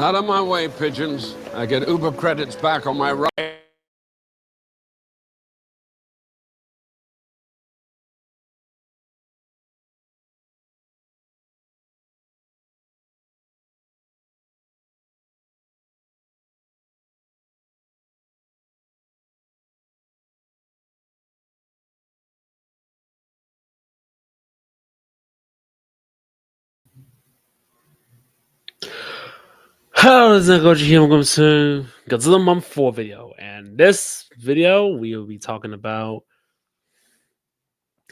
Out of my way, pigeons. I get Uber credits back on my right. Hello, this is Godzilla here. Welcome to Godzilla Month 4 video. And this video, we will be talking about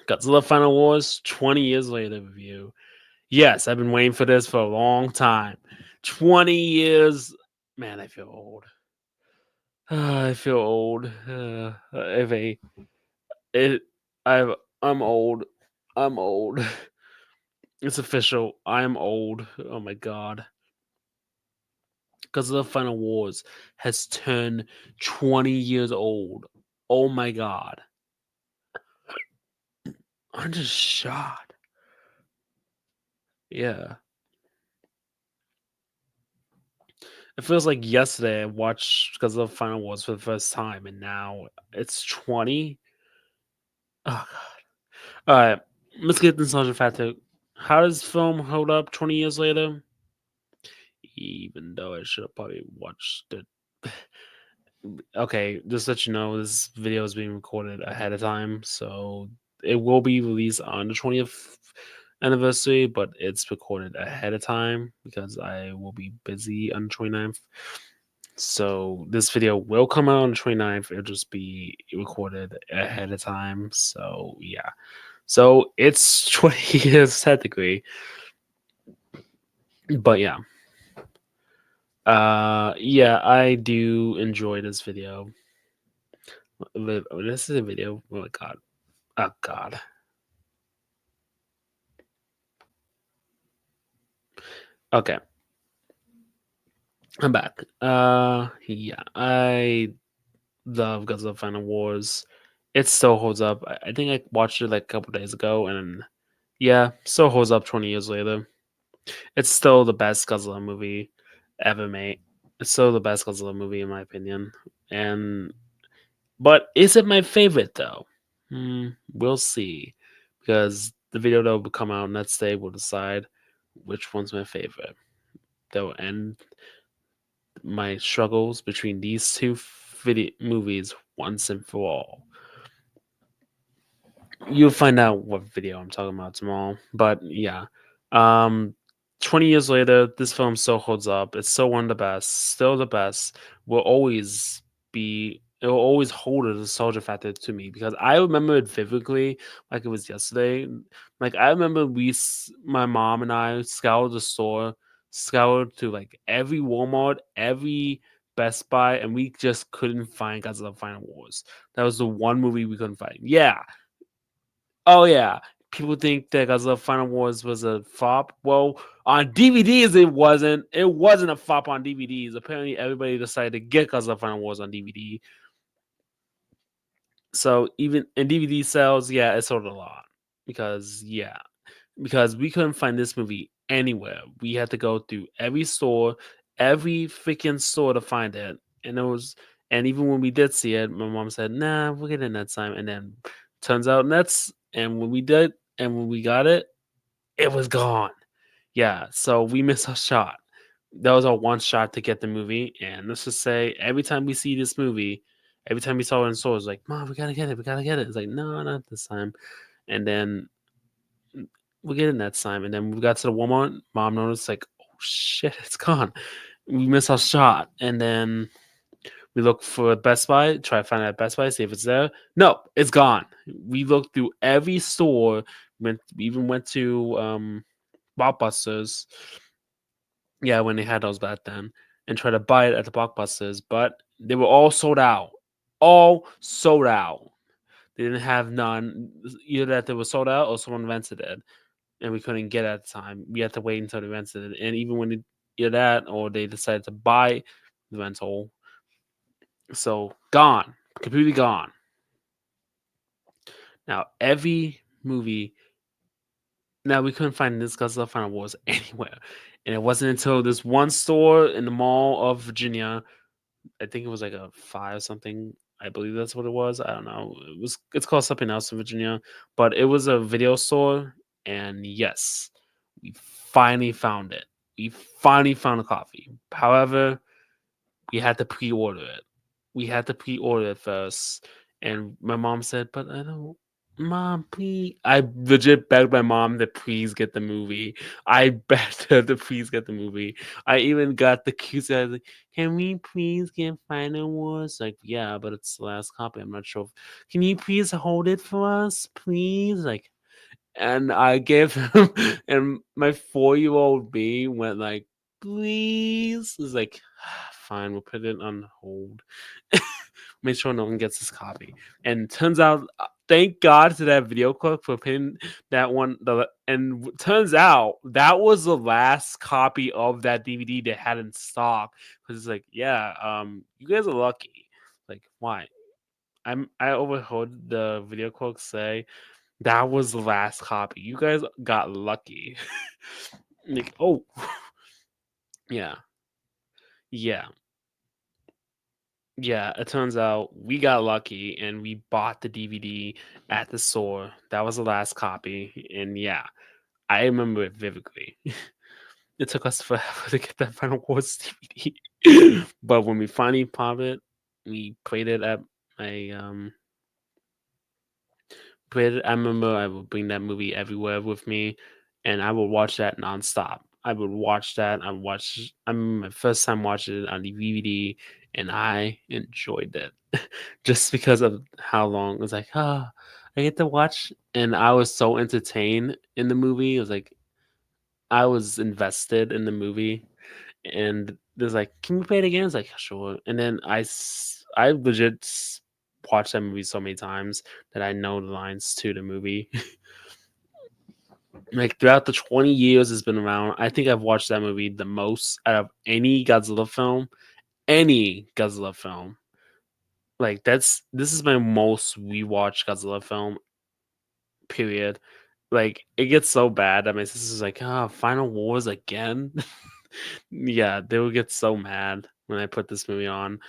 Godzilla Final Wars 20 years later review. Yes, I've been waiting for this for a long time. 20 years. Man, I feel old. I feel old. If a, it, I'm old. I'm old. It's official. I'm old. Oh my god. Godzilla Final Wars has turned 20 years old. Oh my god. I'm just shocked. Yeah. It feels like yesterday I watched Godzilla Final Wars for the first time, and now it's 20. Oh god. Alright. Let's get this nostalgia factor. How does film hold up 20 years later? Even though I should have probably watched it. Okay, just to let you know, this video is being recorded ahead of time, so it will be released on the 20th anniversary, but it's recorded ahead of time because I will be busy on the 29th. So this video will come out on the 29th. It'll just be recorded ahead of time. So yeah. So it's 20 years technically. But yeah. Yeah, I do enjoy this video. This is a video. Oh my god. Oh god. Okay. I'm back. Yeah, I love Godzilla Final Wars. It still holds up. I think I watched it like a couple days ago, and yeah, still holds up 20 years later. It's still the best Godzilla movie ever made. It's still the best Godzilla movie in my opinion. And but is it my favorite though? We'll see, because the video that will come out next day will decide which one's my favorite. They'll end my struggles between these two movies once and for all. You'll find out what video I'm talking about tomorrow. But yeah, um, 20 years later, this film still holds up. It's still one of the best. Still the best. Will always be. It will always hold a nostalgia factor to me because I remember it vividly, like it was yesterday. Like I remember my mom and I scoured the store, scoured to like every Walmart, every Best Buy, and we just couldn't find Godzilla Final Wars. That was the one movie we couldn't find. Yeah, oh yeah, people think that Godzilla Final Wars was a flop. Well, on DVDs it wasn't. It wasn't a flop on DVDs. Apparently, everybody decided to get Godzilla Final Wars on DVD. So even in DVD sales, yeah, it sold a lot because because we couldn't find this movie anywhere. We had to go through every store, every freaking store to find it, and it was. And even when we did see it, my mom said, "Nah, we'll get it next time." And then turns out next, and when we did, and when we got it, it was gone. Yeah, so we missed our shot. That was our one shot to get the movie. And let's just say every time we see this movie, every time we saw it in stores, like, Mom, we gotta get it, we gotta get it. It's like, no, not this time. And then we get it next time. And then we got to the Walmart, mom noticed, like, oh shit, it's gone. We missed our shot. And then we look for Best Buy, try to find it at Best Buy, see if it's there. No, it's gone. We looked through every store, we even went to Blockbusters, yeah, when they had those back then, and try to buy it at the Blockbusters, but they were all sold out. All sold out. They didn't have none. Either that they were sold out or someone rented it, and we couldn't get it at the time. We had to wait until they rented it, and even when they either that or they decided to buy the rental, so gone, completely gone. Now every movie Now we couldn't find this Godzilla Final Wars anywhere, and it wasn't until this one store in the Mall of Virginia. I think it was like a five something. I believe that's what it was. I don't know. It's called something else in Virginia, but it was a video store, and yes, we finally found it. We finally found a coffee. However, we had to pre-order it. We had to pre-order it first, and my mom said, "But I don't." Mom, please. I legit begged my mom to please get the movie. I begged her to please get the movie. I even got the cute guy like, can we please get Final Wars? Like, yeah, but it's the last copy. I'm not sure. Can you please hold it for us, please? Like, and I gave him, and my 4-year-old me went like, please. It's like, fine, we'll put it on hold. Make sure no one gets this copy. And turns out, thank God to that video clip for putting that one. Turns out that was the last copy of that DVD they had in stock. Because it's like, yeah, you guys are lucky. Like, why? I overheard the video clerk say that was the last copy. You guys got lucky. Like, oh, yeah, yeah, yeah. It turns out we got lucky and we bought the DVD at the store. That was the last copy, and yeah, I remember it vividly. It took us forever to get that Final Wars DVD, but when we finally popped it, we played it at my But I remember I would bring that movie everywhere with me, and I would watch that nonstop. I would watch that. I remember my first time watching it on the DVD, and I enjoyed it just because of how long it was. Like, ah, I get to watch, and I was so entertained in the movie. It was like I was invested in the movie, and there's like, "Can we play it again?" It's like, "Sure." And then I legit watched that movie so many times that I know the lines to the movie. Like throughout the 20 years it's been around, I think I've watched that movie the most out of any Godzilla film. Any Godzilla film. Like this is my most rewatched Godzilla film, period. Like it gets so bad that my sister's like, "Ah, Final Wars again." Yeah, they would get so mad when I put this movie on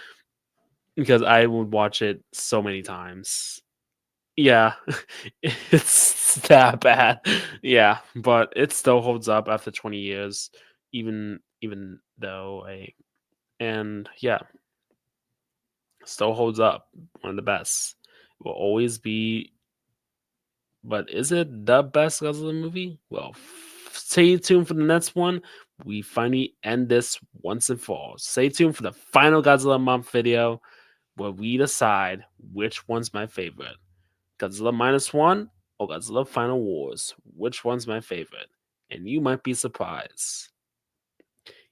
because I would watch it so many times. Yeah, it's that bad. Yeah, but it still holds up after 20 years, even though I and yeah, still holds up. One of the best. Will always be. But is it the best Godzilla movie? Well, stay tuned for the next one. We finally end this once and for all. Stay tuned for the final Godzilla month video where we decide which one's my favorite. Godzilla minus one or Godzilla Final Wars. Which one's my favorite? And you might be surprised.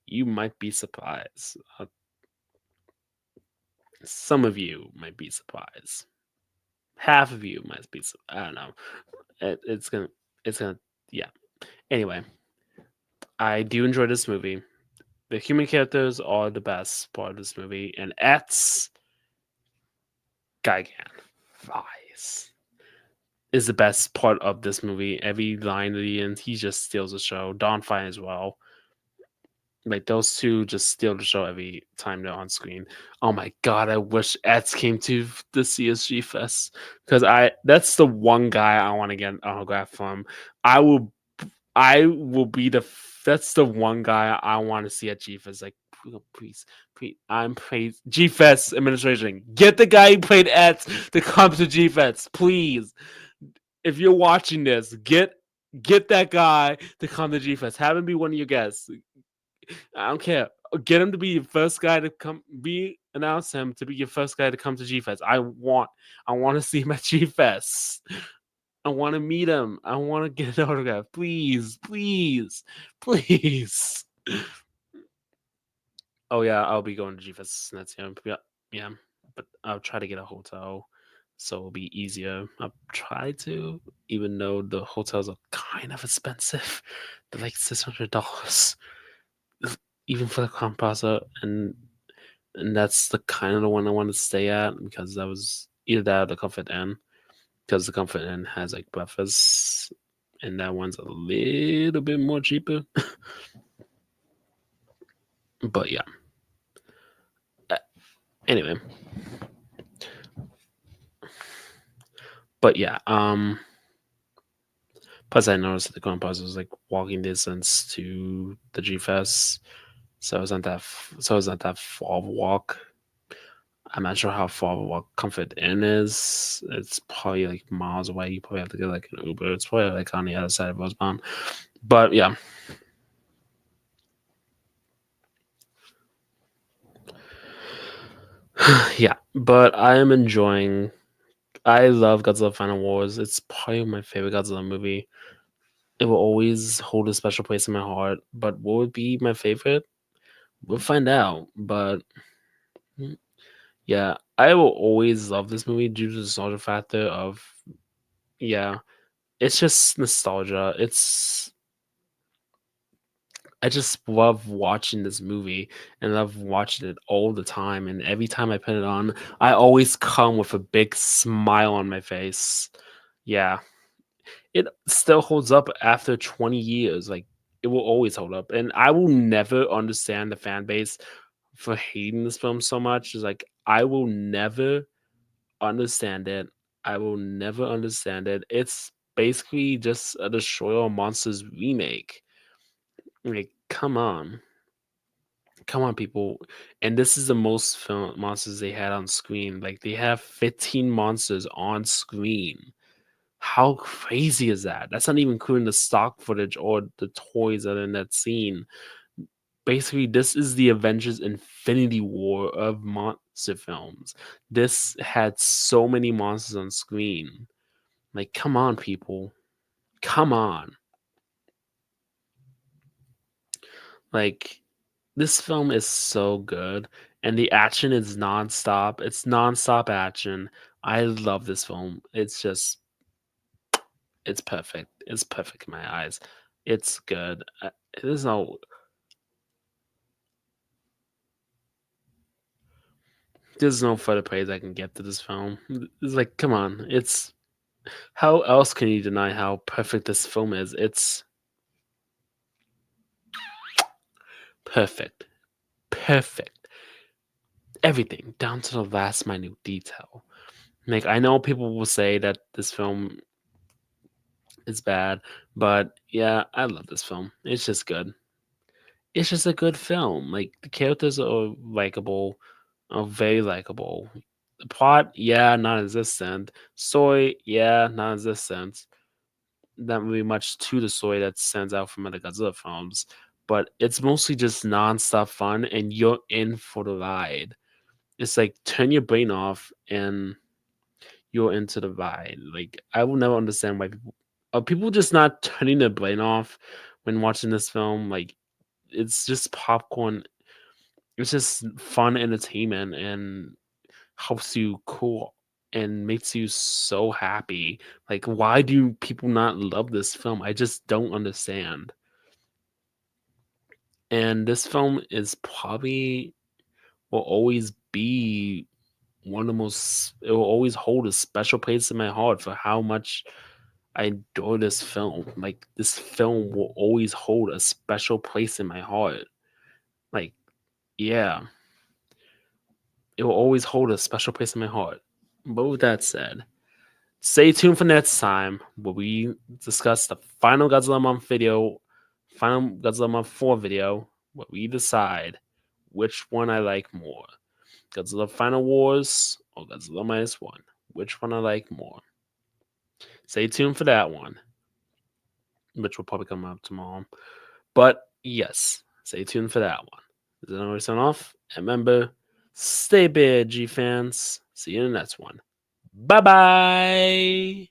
You might be surprised. Some of you might be surprised. Half of you might be. I don't know. It's gonna. It's gonna. Yeah. Anyway, I do enjoy this movie. The human characters are the best part of this movie, and X Gigan Vice is the best part of this movie. Every line at the end, he just steals the show. Don Fine as well. Like those two just steal the show every time they're on screen. Oh my god, I wish Eds came to the CSG Fest because that's the one guy I want to get an autograph from. I will I will be that's the one guy I want to see at G Fest. Like please, I'm praise G Fest administration. Get the guy who played Eds to come to G Fest, please. If you're watching this, get that guy to come to G Fest. Have him be one of your guests. I don't care. Get him to be your first guy to come. Announce him to be your first guy to come to G Fest. I want to see him at G Fest. I want to meet him. I want to get an autograph. Please, please, please. Oh yeah, I'll be going to G Fest next year. Yeah, yeah. But I'll try to get a hotel so it'll be easier. I'll try to, even though the hotels are kind of expensive. They're like $600, even for the Crown Plaza, and that's the kind of the one I want to stay at because that was either that or the Comfort Inn because the Comfort Inn has like breakfast and that one's a little bit more cheaper. But yeah. Anyway. But yeah, plus I noticed that the Grand Plaza was like walking distance to the G Fest, so it's not that far of a walk. I'm not sure how far of a walk Comfort Inn is. It's probably like miles away. You probably have to get like an Uber. It's probably like on the other side of Rosemount. But yeah. Yeah. But I am enjoying I love Godzilla Final Wars. It's probably my favorite Godzilla movie. It will always hold a special place in my heart. But what would be my favorite? We'll find out. But yeah, I will always love this movie due to the nostalgia factor of yeah, it's just nostalgia. I just love watching this movie and love watching it all the time. And every time I put it on, I always come with a big smile on my face. Yeah, it still holds up after 20 years. Like it will always hold up, and I will never understand the fan base for hating this film so much. Is like I will never understand it. I will never understand it. It's basically just a Destroy All Monsters remake. Like, come on, people! And this is the most film monsters they had on screen. Like they have 15 monsters on screen. How crazy is that? That's not even including the stock footage or the toys that are in that scene. Basically, this is the Avengers Infinity War of monster films. This had so many monsters on screen. Like, come on, people. Come on. Like, this film is so good. And the action is nonstop. It's nonstop action. I love this film. It's perfect. It's perfect in my eyes. It's good. There's no there's no further praise I can get to this film. It's like, come on. It's how else can you deny how perfect this film is? It's perfect. Perfect. Everything down to the last minute detail. Like I know people will say that this film is bad, but yeah, I love this film. It's just good. It's just a good film. Like the characters are likable, are very likable. The plot, yeah, non-existent. Story, yeah, non-existent. Not really much to the story that stands out from other Godzilla films, but it's mostly just non-stop fun, and you're in for the ride. It's like turn your brain off and you're into the ride. Like I will never understand why people are people just not turning their brain off when watching this film. Like it's just popcorn. It's just fun entertainment and helps you cool and makes you so happy. Like, why do people not love this film? I just don't understand. And this film is probably will always be one of the most it will always hold a special place in my heart for how much I adore this film. Like this film will always hold a special place in my heart. Like, yeah, it will always hold a special place in my heart. But with that said, stay tuned for next time where we discuss the final Godzilla Month video, final Godzilla Month 4 video, where we decide which one I like more. Godzilla Final Wars or Godzilla Minus One. Which one I like more. Stay tuned for that one, which will probably come out tomorrow. But yes, stay tuned for that one. Is it always sign off? And remember, stay big, G fans. See you in the next one. Bye bye.